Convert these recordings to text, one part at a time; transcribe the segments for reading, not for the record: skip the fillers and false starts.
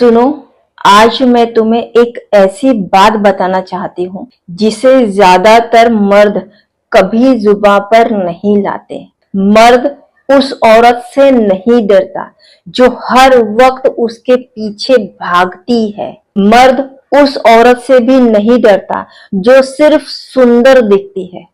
सुनो, आज मैं तुम्हें एक ऐसी बात बताना चाहती हूँ जिसे ज्यादातर मर्द कभी जुबां पर नहीं लाते। मर्द उस औरत से नहीं डरता जो हर वक्त उसके पीछे भागती है। मर्द उस औरत से भी नहीं डरता जो सिर्फ सुंदर दिखती है।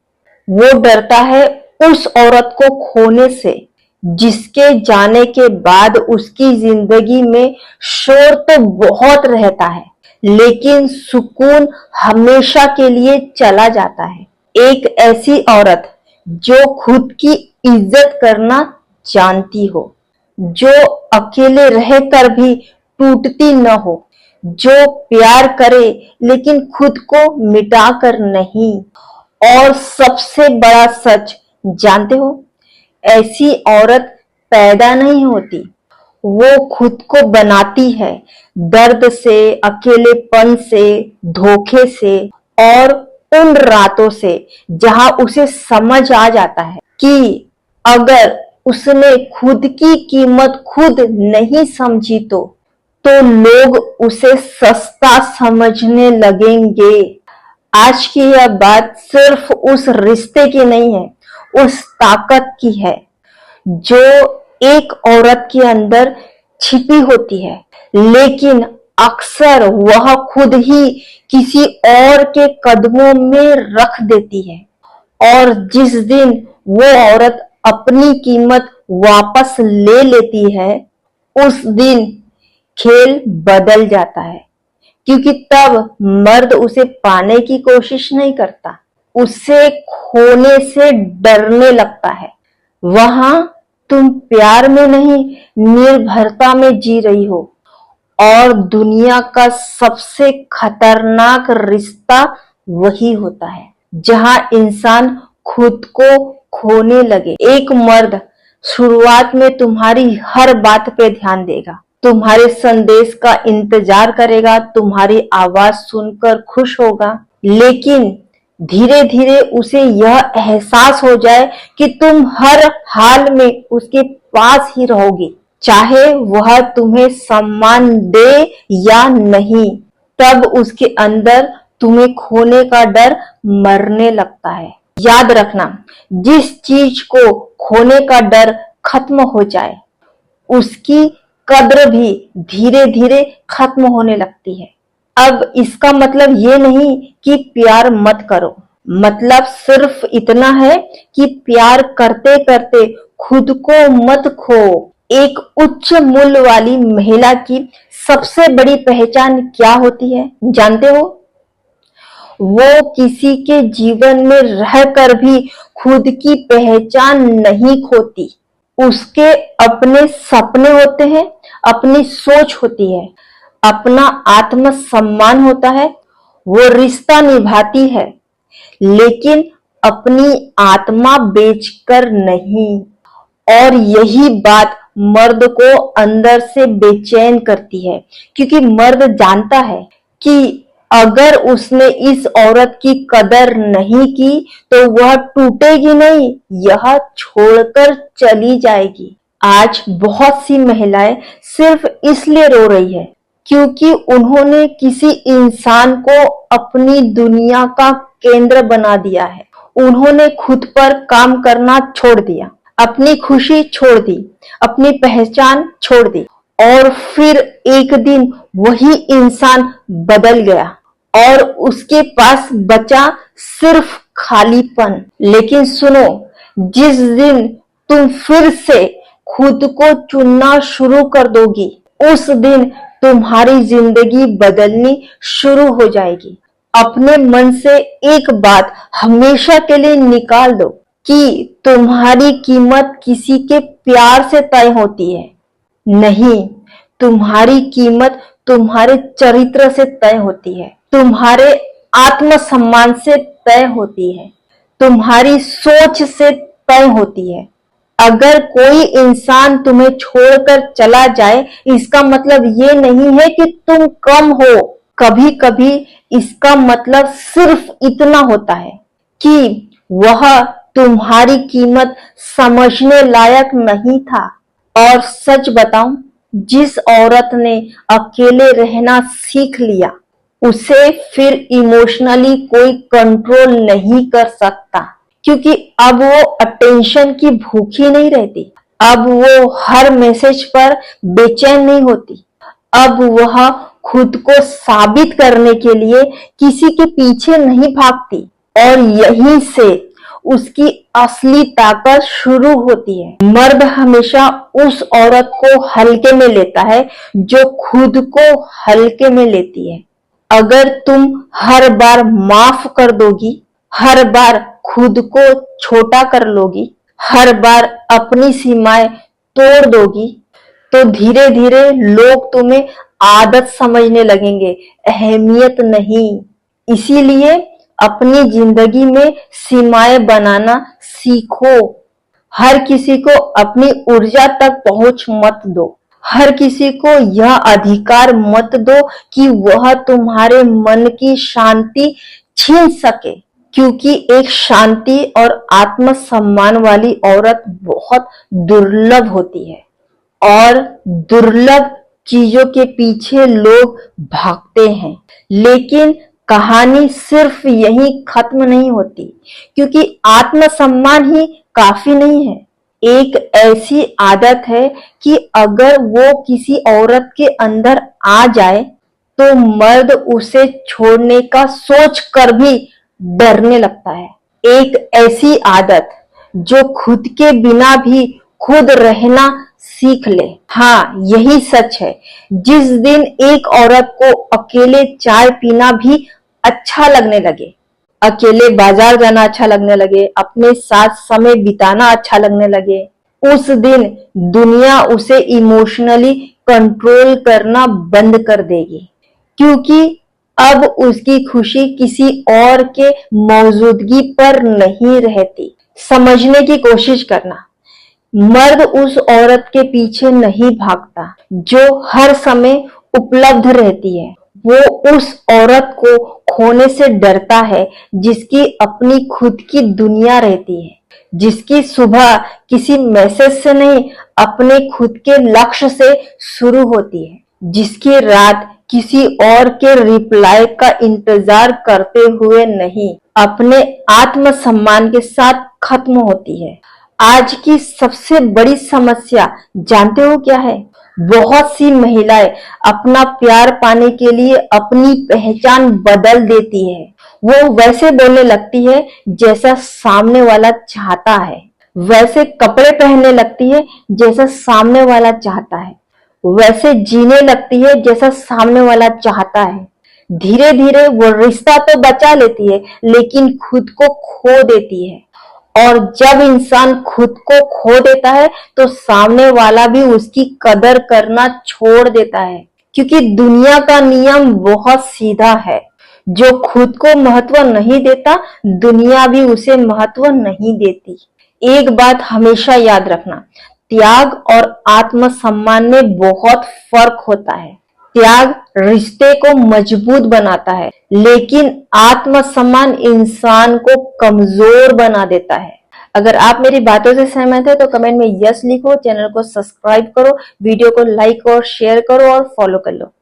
वो डरता है उस औरत को खोने से जिसके जाने के बाद उसकी जिंदगी में शोर तो बहुत रहता है, लेकिन सुकून हमेशा के लिए चला जाता है। एक ऐसी औरत जो खुद की इज्जत करना जानती हो, जो अकेले रहकर भी टूटती न हो, जो प्यार करे लेकिन खुद को मिटाकर नहीं। और सबसे बड़ा सच जानते हो, ऐसी औरत पैदा नहीं होती, वो खुद को बनाती है। दर्द से, अकेलेपन से, धोखे से और उन रातों से जहां उसे समझ आ जाता है कि अगर उसने खुद की कीमत खुद नहीं समझी तो लोग उसे सस्ता समझने लगेंगे। आज की यह बात सिर्फ उस रिश्ते की नहीं है, उस ताकत की है जो एक औरत के अंदर छिपी होती है, लेकिन अक्सर वह खुद ही किसी और के कदमों में रख देती है। और जिस दिन वो औरत अपनी कीमत वापस ले लेती है, उस दिन खेल बदल जाता है, क्योंकि तब मर्द उसे पाने की कोशिश नहीं करता, उसे खोने से डरने लगता है। वहां तुम प्यार में नहीं, निर्भरता में जी रही हो। और दुनिया का सबसे खतरनाक रिश्ता वही होता है जहां इंसान खुद को खोने लगे। एक मर्द शुरुआत में तुम्हारी हर बात पे ध्यान देगा, तुम्हारे संदेश का इंतजार करेगा, तुम्हारी आवाज सुनकर खुश होगा, लेकिन धीरे धीरे उसे यह एहसास हो जाए कि तुम हर हाल में उसके पास ही रहोगी, चाहे वह तुम्हें सम्मान दे या नहीं। तब उसके अंदर तुम्हें खोने का डर मरने लगता है। याद रखना, जिस चीज को खोने का डर खत्म हो जाए, उसकी कद्र भी धीरे धीरे खत्म होने लगती है। अब इसका मतलब ये नहीं कि प्यार मत करो, मतलब सिर्फ इतना है कि प्यार करते करते खुद को मत खो। एक उच्च मूल्य वाली महिला की सबसे बड़ी पहचान क्या होती है जानते हो? वो किसी के जीवन में रहकर भी खुद की पहचान नहीं खोती। उसके अपने सपने होते हैं, अपनी सोच होती है, अपना आत्मसम्मान होता है। वो रिश्ता निभाती है, लेकिन अपनी आत्मा बेचकर नहीं। और यही बात मर्द को अंदर से बेचैन करती है, क्योंकि मर्द जानता है कि अगर उसने इस औरत की कदर नहीं की तो वह टूटेगी नहीं, यह छोड़कर चली जाएगी। आज बहुत सी महिलाएं सिर्फ इसलिए रो रही है क्योंकि उन्होंने किसी इंसान को अपनी दुनिया का केंद्र बना दिया है। उन्होंने खुद पर काम करना छोड़ दिया, अपनी खुशी छोड़ दी, अपनी पहचान छोड़ दी, और फिर एक दिन वही इंसान बदल गया और उसके पास बचा सिर्फ खालीपन। लेकिन सुनो, जिस दिन तुम फिर से खुद को चुनना शुरू कर दोगी, उस दिन तुम्हारी जिंदगी बदलनी शुरू हो जाएगी। अपने मन से एक बात हमेशा के लिए निकाल दो कि तुम्हारी कीमत किसी के प्यार से तय होती है। नहीं, तुम्हारी कीमत तुम्हारे चरित्र से तय होती है, तुम्हारे आत्मसम्मान से तय होती है, तुम्हारी सोच से तय होती है। अगर कोई इंसान तुम्हें छोड़कर चला जाए, इसका मतलब ये नहीं है कि तुम कम हो। कभी कभी इसका मतलब सिर्फ इतना होता है कि वह तुम्हारी कीमत समझने लायक नहीं था। और सच बताऊं, जिस औरत ने अकेले रहना सीख लिया, उसे फिर इमोशनली कोई कंट्रोल नहीं कर सकता, क्योंकि अब वो अटेंशन की भूखी नहीं रहती। अब वो हर मैसेज पर बेचैन नहीं होती। अब वह खुद को साबित करने के लिए किसी के पीछे नहीं भागती, और यहीं से उसकी असली ताकत शुरू होती है। मर्द हमेशा उस औरत को हल्के में लेता है जो खुद को हल्के में लेती है। अगर तुम हर बार माफ कर दोगी, हर बार खुद को छोटा कर लोगी, हर बार अपनी सीमाएं तोड़ दोगी, तो धीरे धीरे लोग तुम्हें आदत समझने लगेंगे, अहमियत नहीं। इसीलिए अपनी जिंदगी में सीमाएं बनाना सीखो। हर किसी को अपनी ऊर्जा तक पहुंच मत दो। हर किसी को यह अधिकार मत दो कि वह तुम्हारे मन की शांति छीन सके, क्योंकि एक शांति और आत्मसम्मान वाली औरत बहुत दुर्लभ होती है, और दुर्लभ चीजों के पीछे लोग भागते हैं। लेकिन कहानी सिर्फ यहीं खत्म नहीं होती, क्योंकि आत्मसम्मान ही काफी नहीं है। एक ऐसी आदत है कि अगर वो किसी औरत के अंदर आ जाए तो मर्द उसे छोड़ने का सोच कर भी डरने लगता है। एक ऐसी आदत जो खुद के बिना भी खुद रहना सीख ले। हाँ, यही सच है। जिस दिन एक औरत को अकेले चाय पीना भी अच्छा लगने लगे, अकेले बाजार जाना अच्छा लगने लगे, अपने साथ समय बिताना अच्छा लगने लगे, उस दिन दुनिया उसे इमोशनली कंट्रोल करना बंद कर देगी, क्योंकि अब उसकी खुशी किसी और के मौजूदगी पर नहीं रहती। समझने की कोशिश करना, मर्द उस औरत के पीछे नहीं भागता जो हर समय उपलब्ध रहती है। वो उस औरत को खोने से डरता है जिसकी अपनी खुद की दुनिया रहती है, जिसकी सुबह किसी मैसेज से नहीं, अपने खुद के लक्ष्य से शुरू होती है, जिसकी रात किसी और के रिप्लाई का इंतजार करते हुए नहीं, अपने आत्मसम्मान के साथ खत्म होती है। आज की सबसे बड़ी समस्या जानते हो क्या है? बहुत सी महिलाएं अपना प्यार पाने के लिए अपनी पहचान बदल देती है। वो वैसे बोलने लगती है जैसा सामने वाला चाहता है, वैसे कपड़े पहनने लगती है जैसा सामने वाला चाहता है, वैसे जीने लगती है जैसा सामने वाला चाहता है। धीरे धीरे वो रिश्ता तो बचा लेती है, लेकिन खुद को खो देती है। और जब इंसान खुद को खो देता है तो सामने वाला भी उसकी कदर करना छोड़ देता है, क्योंकि दुनिया का नियम बहुत सीधा है। जो खुद को महत्व नहीं देता, दुनिया भी उसे महत्व नहीं देती। एक बात हमेशा याद रखना, त्याग और आत्मसम्मान में बहुत फर्क होता है। त्याग रिश्ते को मजबूत बनाता है, लेकिन आत्मसम्मान इंसान को कमजोर बना देता है। अगर आप मेरी बातों से सहमत है तो कमेंट में यस लिखो, चैनल को सब्सक्राइब करो, वीडियो को लाइक और शेयर करो और फॉलो कर लो।